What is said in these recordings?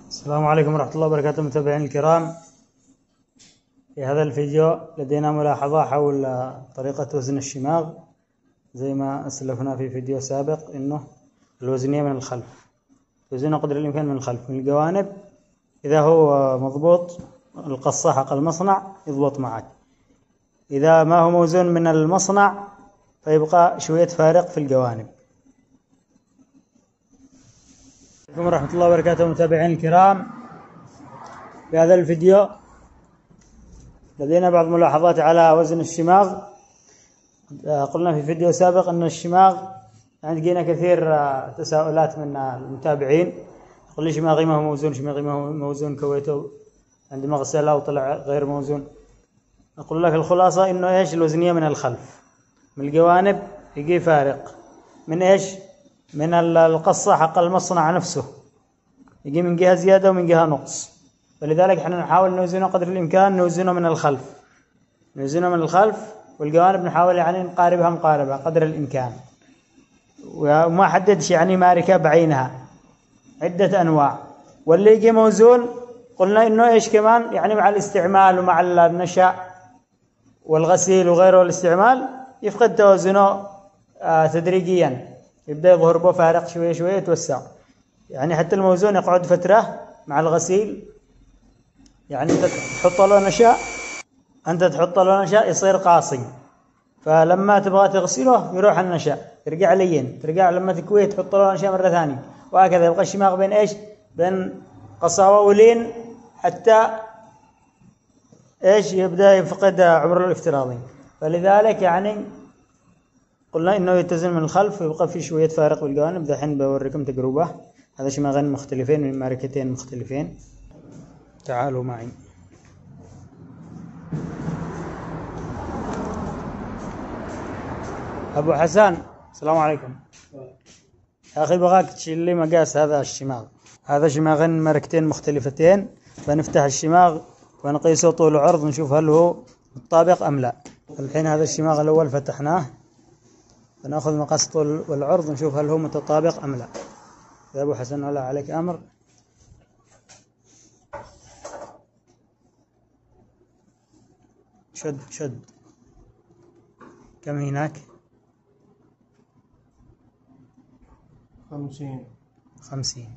السلام عليكم ورحمة الله وبركاته متابعين الكرام. في هذا الفيديو لدينا ملاحظة حول طريقة وزن الشماغ. زي ما أسلفنا في فيديو سابق إنه الوزنية من الخلف، توزنه قدر الإمكان من الخلف من الجوانب. إذا هو مضبوط القصة حق المصنع يضبط معك، إذا ما هو موزون من المصنع فيبقى شوية فارق في الجوانب. عليكم ورحمة الله وبركاته متابعين الكرام. في هذا الفيديو لدينا بعض الملاحظات على وزن الشماغ. قلنا في فيديو سابق أن الشماغ عندنا كثير تساؤلات من المتابعين، يقول لي شماغي ما هو موزون، شماغي ما هو موزون، كويته عندما غسله وطلع غير موزون. أقول لك الخلاصة إنه إيش الوزنية من الخلف، من الجوانب يجي فارق، من إيش؟ من القصة حق المصنع نفسه يجي من جهة زيادة ومن جهة نقص، فلذلك احنا نحاول نوزنه قدر الإمكان، نوزنه من الخلف، نوزنه من الخلف، والجوانب نحاول يعني نقاربها مقاربة قدر الإمكان، وما حددش يعني ماركة بعينها، عدة أنواع. واللي يجي موزون قلنا إنه إيش كمان يعني مع الاستعمال ومع النشا والغسيل وغيره الاستعمال يفقد توازنه تدريجيا، يبدأ يظهر به فارق شوية شوية يتوسع. يعني حتى الموزون يقعد فترة مع الغسيل، يعني أنت تحط له نشا يصير قاسي، فلما تبغى تغسله يروح النشا يرجع لين، ترجع لما تكويه تحط له نشا مرة ثانية، وهكذا يبقى الشماغ بين إيش؟ بين قساوة ولين، حتى إيش يبدأ يفقد عمره الافتراضي. فلذلك يعني قلنا إنه يتزن من الخلف ويبقى في شوية فارق بالجوانب. دحين بوريكم تجربة. هذا شماغين مختلفين من ماركتين مختلفين، تعالوا معي. أبو حسن السلام عليكم. يا أخي بغاك تشيل لي مقاس هذا الشماغ. هذا شماغين ماركتين مختلفتين، فنفتح الشماغ ونقيسه طول وعرض نشوف هل هو مطابق أم لا. الحين هذا الشماغ الأول فتحناه، فنأخذ مقاس طول والعرض نشوف هل هو متطابق أم لا. يا أبو حسن ولا عليك أمر. شد كم هناك؟ 50.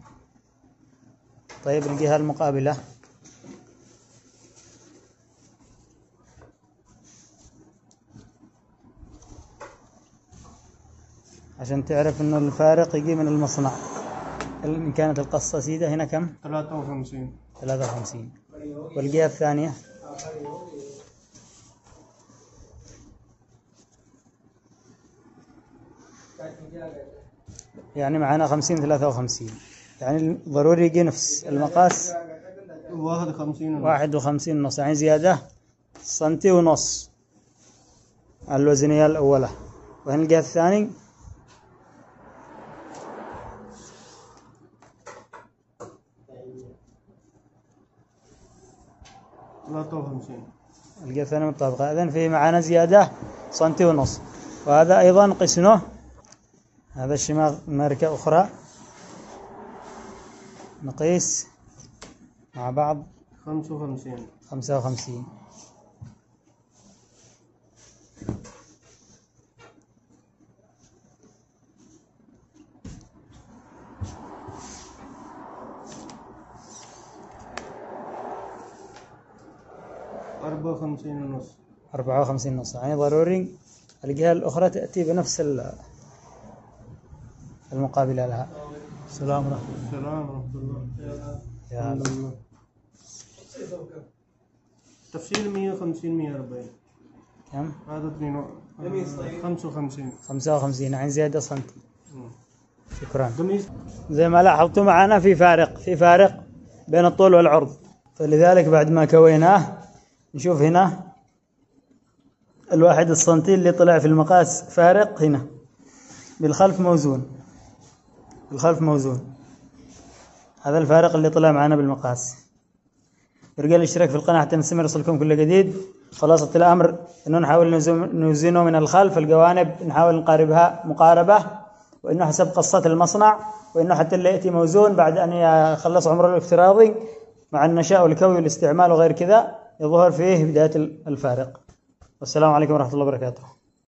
طيب الجهة المقابلة عشان تعرف انه الفارق يجي من المصنع. إن كانت القصة سيدة هنا كم؟ 53. والجهة الثانية يعني معنا 53، يعني ضروري يجي نفس المقاس 51 ونص، يعني زيادة 1.5 سنتي على الوزنية الأولى. وهنا الجهة الثاني 53. الجهة الثانية مطابقة، إذن في معنا زيادة 1.5 سنتي. وهذا أيضا قسنه. هذا الشماغ ماركة أخرى، نقيس مع بعض 55. ونص. 54 ونص، يعني ضروري الجهة الأخرى تأتي بنفس المقابلة لها. السلام ورحمة الله. يا الله. تفصيل 150 140 كم؟ هذا 55 يعني زيادة سنتي. شكرا. قميص. زي ما لاحظتوا معنا في فارق بين الطول والعرض، فلذلك بعد ما كويناه نشوف هنا 1 سنتي اللي طلع في المقاس فارق، هنا بالخلف موزون، هذا الفارق اللي طلع معنا بالمقاس. يرجى الاشتراك في القناة حتى نستمر يصلكم كل جديد. خلاصة الأمر إنه نحاول نوزنه من الخلف، الجوانب نحاول نقاربها مقاربة، وإنه حسب قصة المصنع، وإنه حتى اللي يأتي موزون بعد أن يخلص عمره الافتراضي مع النشاء والكوي والاستعمال وغير كذا يظهر فيه بداية الفارق. والسلام عليكم ورحمة الله وبركاته.